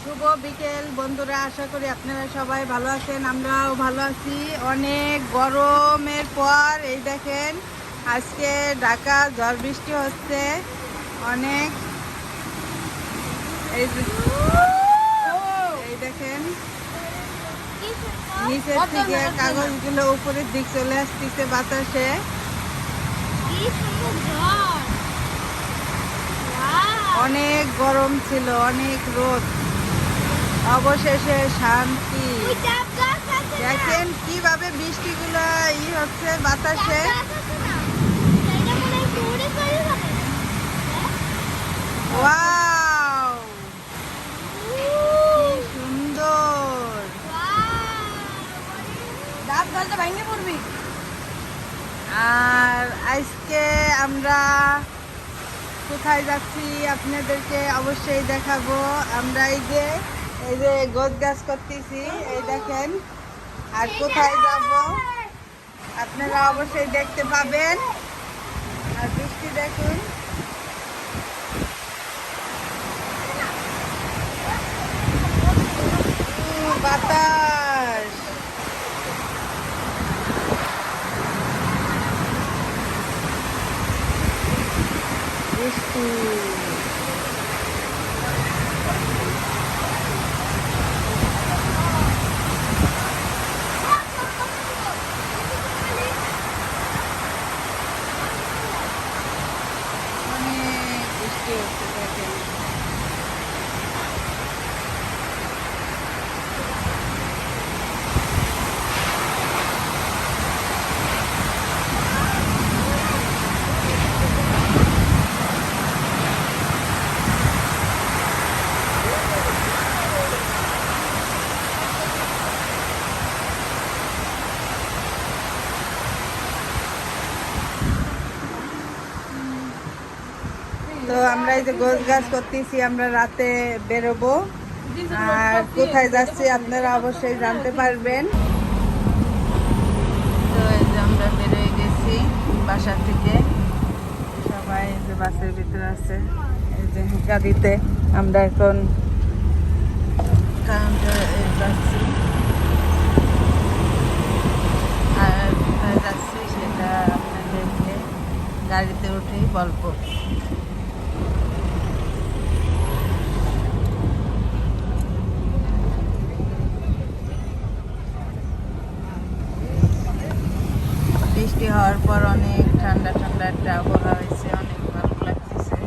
শুভ বিকেল বন্ধুরা, আশা করি আপনারা সবাই ভালো আছেন। আমরাও ভালো আছি। অনেক গরমের পর এই দেখেন আজকে ঢাকা ঝড় বৃষ্টি হচ্ছে অনেক। এই দেখেন নিচের থেকে কাগজগুলো উপরের দিক চলে আসতেছে বাতাসে। অনেক গরম ছিল, অনেক রোদ, অবশেষে শান্তি। দেখেন কিভাবে বৃষ্টিগুলো হচ্ছে বাতাসে। ওয়াও, কি সুন্দর। আর আজকে আমরা কোথায় যাচ্ছি আপনাদেরকে অবশ্যই দেখাবো। আমরা এই যে গোছ গাছ করতেছি, এই দেখেন। আর কোথায় যাব আপনারা অবশ্যই দেখতে পাবেন। আর বৃষ্টি দেখুন, বাতাস। বৃষ্টি অনেক বৃষ্টি হচ্ছে দেখেন। তো আমরা এই যে গোছ গাছ করতেছি, আমরা রাতে বেরোবো। আর কোথায় যাচ্ছি আপনারা অবশ্যই জানতে পারবেন। তো এই যে আমরা বেরোয় গেছি বাসা থেকে, সবাই এই যে বাসের ভিতরে আছে। এই যে গাড়িতে আমরা এখন কাউন্টারে যাচ্ছি। আর কোথায় যাচ্ছি সেটা আপনাদেরকে গাড়িতে উঠেই বলবো। বৃষ্টি হওয়ার পর অনেক ঠান্ডা ঠান্ডা একটা আবহাওয়া হয়েছে, অনেক ভালো লাগতেছে।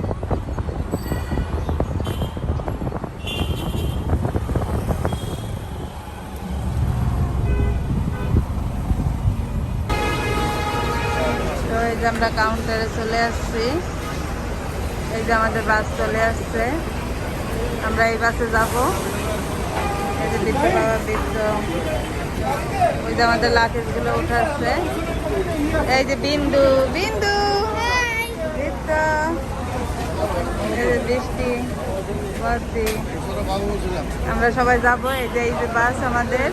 তো এই যে আমরা কাউন্টারে চলে আসছি। এই যে আমাদের বাস চলে আসছে, আমরা এই বাসে যাব। এই যে বৃত্ত বাবা বৃত্ত, ওই যে আমাদের লাকেজগুলো উঠাচ্ছে। এই যে বিন্দু বিন্দু বৃত্ত, এই যে বৃষ্টি বর্ষি, আমরা সবাই যাব। এই যে বাস আমাদের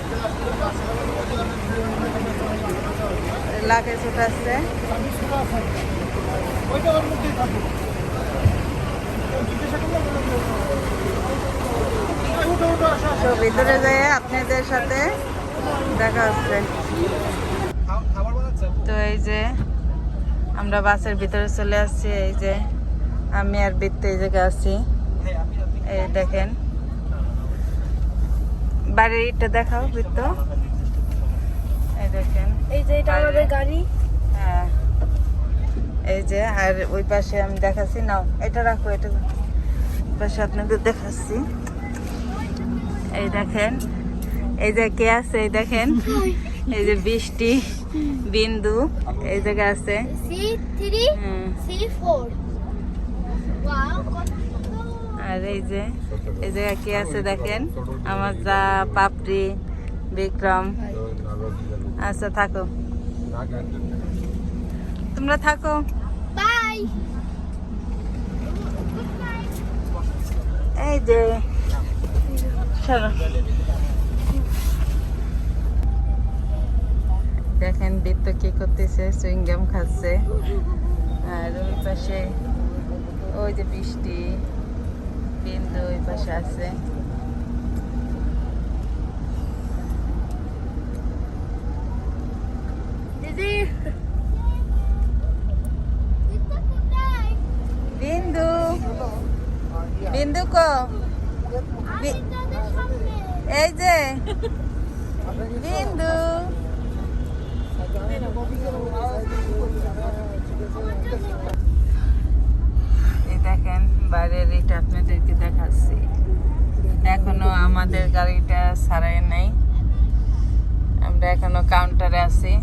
লাকেজ উঠাচ্ছে। তো ভিতরে যেয়ে আপনাদের সাথে দেখা হচ্ছে। তো এই যে আমরা বাসের ভিতরে চলে আসছি। এই যে আমি আর বৃত্ত এই জায়গায় আছি। এই দেখেন বাড়ির ইটটা দেখাও বৃত্ত। এই দেখেন, এই যে এটা আমাদের গাড়ি। হ্যাঁ, এই যে। আর ওই পাশে আমি দেখাচ্ছি, নাও এটা রাখো, এটা পাশে আপনাদের দেখাচ্ছি। এই দেখেন, এই যে কে আছে, এই দেখেন, এই যে বৃষ্টি বিন্দু এই জায়গায় আছে। আর এই জায়গায় কে আছে দেখেন, আমার যা পাপড়ি বিক্রম। আচ্ছা থাকো, তোমরা থাকো। বাই। এই যে চলো, দেখেন বৃত্ত কি করতেছে, সুইংগাম খাচ্ছে। আর ওই পাশে ওই যে বৃষ্টি বিন্দু ওই পাশে আছে। বিন্দু কো এই যে বিন্দু এই দেখেন বাইরের এটা আপনাদেরকে দেখাচ্ছি এখনো আমাদের গাড়িটা ছাড়াই নাই আমরা এখনো কাউন্টারে আছি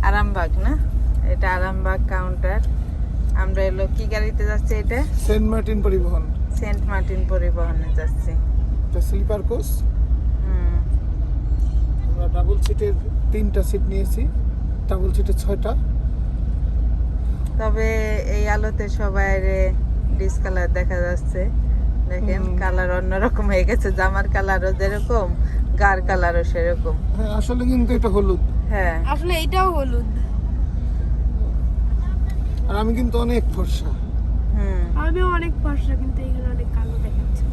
আরামবাগ না এটা আরামবাগ কাউন্টার আমরা এলো কি গাড়িতে যাচ্ছি এটা সেন্ট মার্টিন পরিবহন সেন্ট মার্টিন পরিবহনে যাচ্ছি এটা স্লিপার কোচ আমরা ডাবল সিটের 3টা সিট নিয়েছি ডাবল সিটের 6টা তবে এই আলোতে সবাই ডিসকালার দেখা যাচ্ছে দেখেন কালার অন্যরকম হয়ে গেছে জামার কালারও যেরকম গার কালারও সেরকম হ্যাঁ আসলে কিন্তু এটা হলুদ হ্যাঁ আসলে এটাও হলুদ আর আমি কিন্তু অনেক ফর্সা আমিও অনেক ফর্সা কিন্তু এখানে অনেক কালো দেখাচ্ছে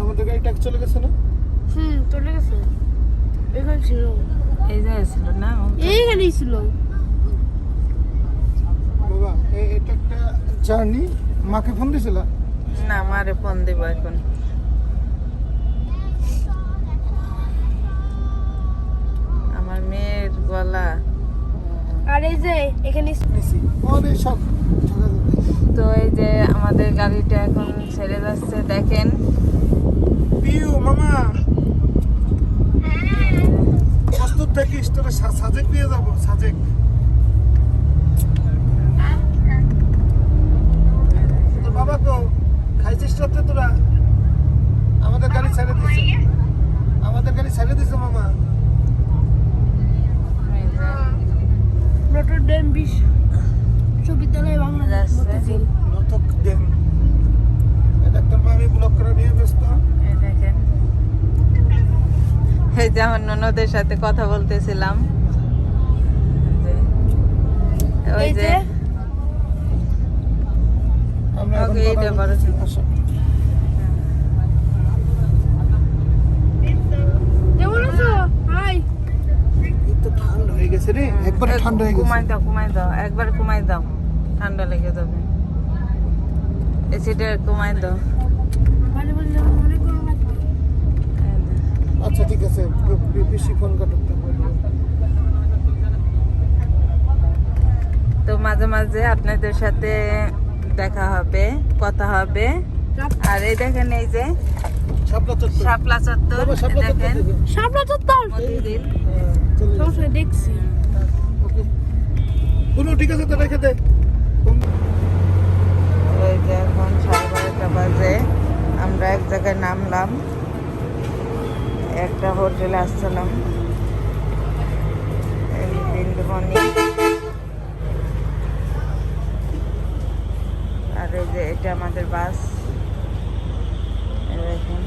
আমাদের গাড়ি ট্যাক্স চলে গেছে না চলে গেছে এখানে ছিল এই জায়গায় ছিল না এইখানেই ছিল বাবা এটা একটা জার্নি মাকে ফোন দিয়েছিল না আমারে ফোন দিব এখন আমার মেয়ের গলা আর এই যে এখানে অনেক সব তো এই যে আমাদের গাড়িটা এখন ছেড়ে যাচ্ছে দেখেন পিউ মামা প্রস্তুত থাকিস তোরা সাজেক নিয়ে যাবো সাজেক তোর বাবা কো খাইছিস রাতে তোরা আমাদের গাড়ি ছেড়ে দিছে মামা এই যে নটর ডেম বিশ্ববিদ্যালয় বাংলাদেশ যাচ্ছে। নতক দেন ডাক্তার মামি ব্লক করে নিয়ে ব্যস্ত এই দেখেন এই যে আমার ননদের সাথে কথা বলতেছিলাম ওই যে আমরা এখন Okay, কথা এটা বলতেছি। বড়। আসো। কেমন আছো হাই এই তো ঠান্ডা হয়ে গেছে রে একবারে ঠান্ডা হয়ে গেছে কমাই দাও একবার কমাই দাও ঠান্ডা লেগে যাবে এসিটা কমাই দাও মানে বললে অনেক গরম লাগবে আচ্ছা ঠিক আছে বেশি ফোন কাটতে তো মাঝে মাঝে আপনাদের সাথে দেখা হবে কথা হবে আর এই দেখেন এই যে শাপলা চত্বর শাপলা চত্বর বাবা, শাপলা চত্বর দেখেন দেখে। সামনে চত্বর মতিঝিল চলে যাও। সমস্যা দেখছি ওকে কোনো ঠিক আছে তো রেখে দে ওই যে এখন 12:30 বাজে আমরা এক জায়গায় নামলাম একটা হোটেলে আসছিলাম এই বৃন্দাবনী আর এই যে এটা আমাদের বাস এই দেখুন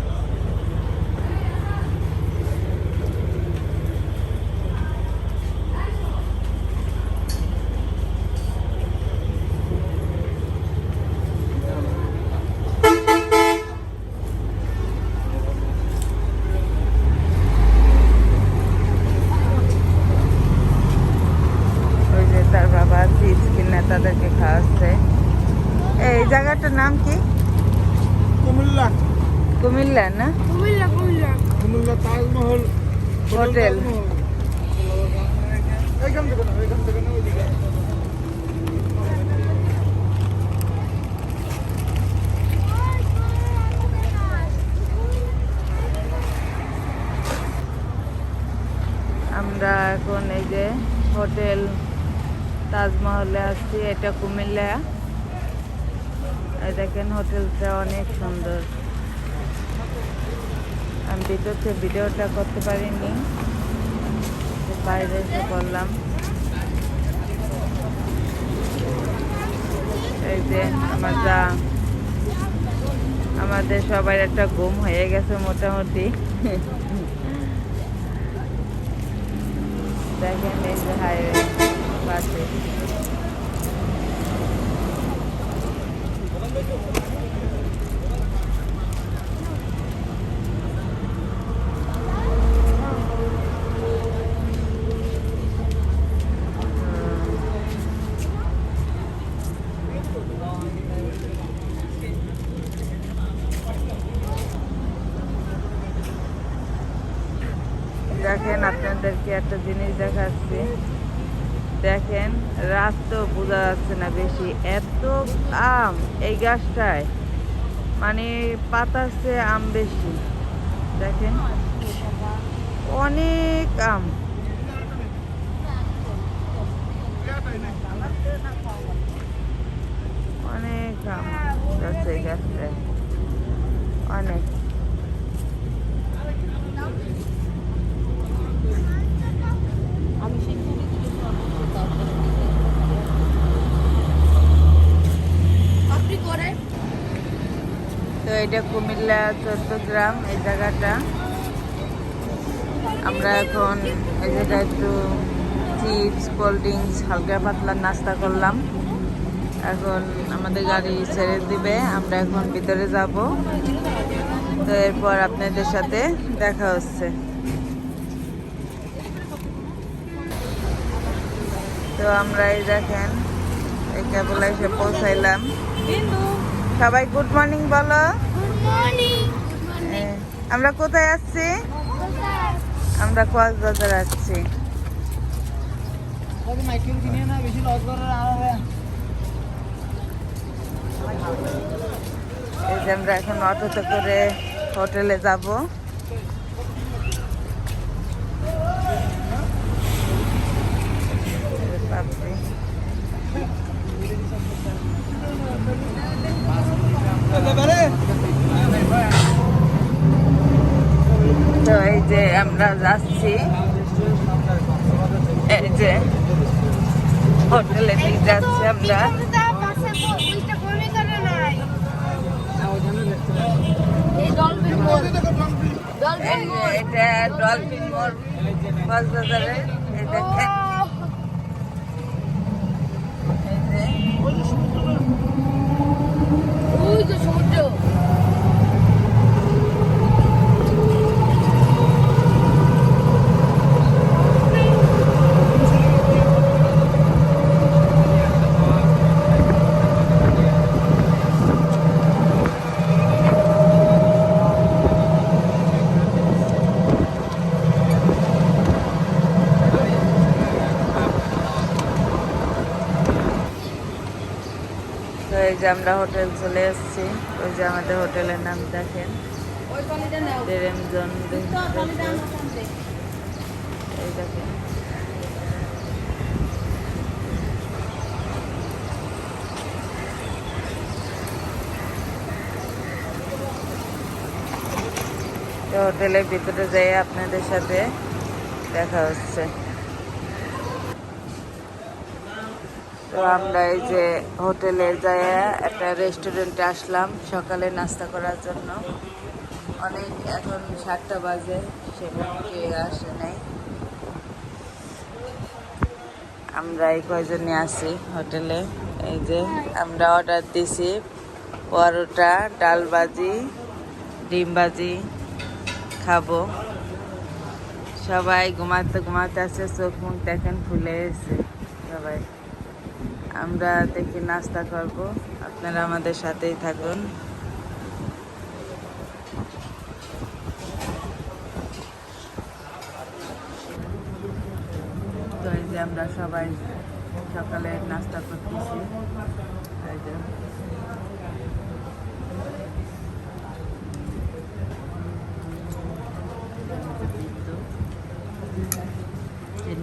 ওই যে তার বাবা চিপস কিনে তাদেরকে খাওয়াচ্ছে এই জায়গাটার নাম কি কুমিল্লা কুমিল্লা না কুমিল্লা তাজমহল হোটেল। এইখান থেকে না ওইদিকে আমরা এখন এই যে হোটেল তাজমহলে আসছি এটা কুমিল্লা এই দেখেন হোটেলটা অনেক সুন্দর আমি ভিডিওটা করতে পারিনি বাইরে এসে করলাম এই যে আমাদের সবার একটা ঘুম হয়ে গেছে মোটামুটি দেখেন এই যে হাইওয়ে পাশে আপনাদেরকে একটা জিনিস দেখাচ্ছি। দেখেন রাত তো বোঝা যাচ্ছে না বেশি, এত আম এই গাছটায়, মানে পাতাছে আম বেশি। দেখেন অনেক আম, অনেক আম গাছে গাছটায় অনেক। তো এটা কুমিল্লা 14 গ্রাম এই জায়গাটা। আমরা এখন এই জায়গায় একটু চিপস কোল্ড ড্রিঙ্কস হালকা পাতলা নাস্তা করলাম। এখন আমাদের গাড়ি ছেড়ে দিবে, আমরা এখন ভিতরে যাব। তো এরপর আপনাদের সাথে দেখা হচ্ছে। তো আমরা এই দেখেন এই কেবল এসে পৌঁছাইলাম। সবাই গুড মর্নিং বলো। আমরা কোথায় আসছি? আমরা কক্সবাজার আসছি। এই যে আমরা এখন অটোতে করে হোটেলে যাব। তো এই যে আমরা যাচ্ছি, এই যে হোটেলে দিয়ে যাচ্ছি আমরা। এটা ডলফিন মোড় কক্সবাজারে। এই দেখেন সমুদ্র। তো এই যে আমরা হোটেল চলে এসেছি। ওই যে আমাদের হোটেলের নাম দেখেন, প্রেমজন। এই দেখেন তো হোটেলের ভিতরে যাই আপনাদের সাথে দেখা হচ্ছে। তো আমরা এই যে হোটেলে যাই একটা রেস্টুরেন্টে আসলাম সকালে নাস্তা করার জন্য। অনেক এখন 7টা বাজে, সেখানে কেউ আসে নাই। আমরা এই কয়জনই আছি হোটেলে। এই যে আমরা অর্ডার দিছি পরোটা, ডাল ভাজি, ডিম ভাজি খাবো। সবাই ঘুমাতে ঘুমাতে আছে, চোখ মুখ দেখেন ফুলে গেছে সবাই। আমরা দেখি নাস্তা করব, আপনারা আমাদের সাথেই থাকুন। তো এই যে আমরা সবাই সকালে নাস্তা করতেছি। এই যে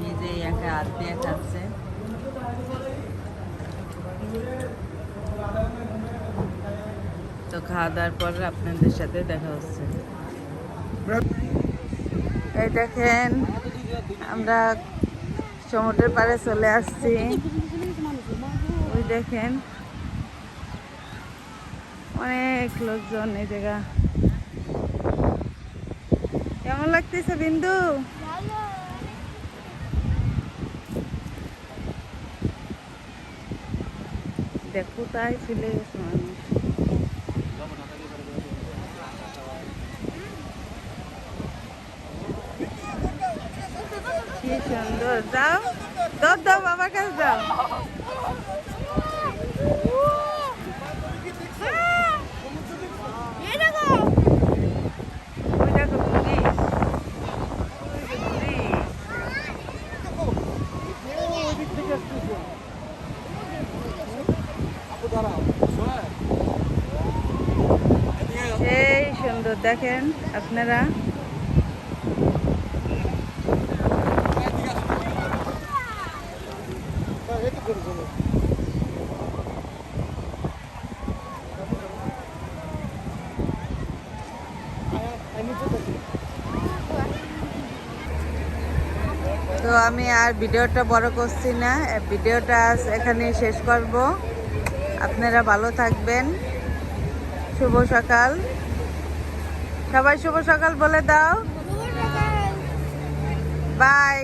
নিজেই একা হাত দিয়ে খাচ্ছে। তো খাওয়া দাওয়ার পর আপনাদের সাথে দেখা হচ্ছে। এই দেখেন আমরা সমুদ্রের পাড়ে চলে আসছি। ওই দেখেন অনেক লোকজন এই জায়গা। কেমন লাগতেছে বিন্দু? দেখো তাই ফেলে গেছে মানুষ। কি সুন্দর। যাও দাও দাও বাবার কাছে যাও। ওই দেখো ঘুড়ি, ওই যে ঘুড়ি। দেখেন আপনারা তো আমি আর ভিডিওটা বড় করছি না, ভিডিওটা আজ এখানে শেষ করব। আপনারা ভালো থাকবেন। শুভ সকাল, সবাই শুভ সকাল বলে দাও। বাই।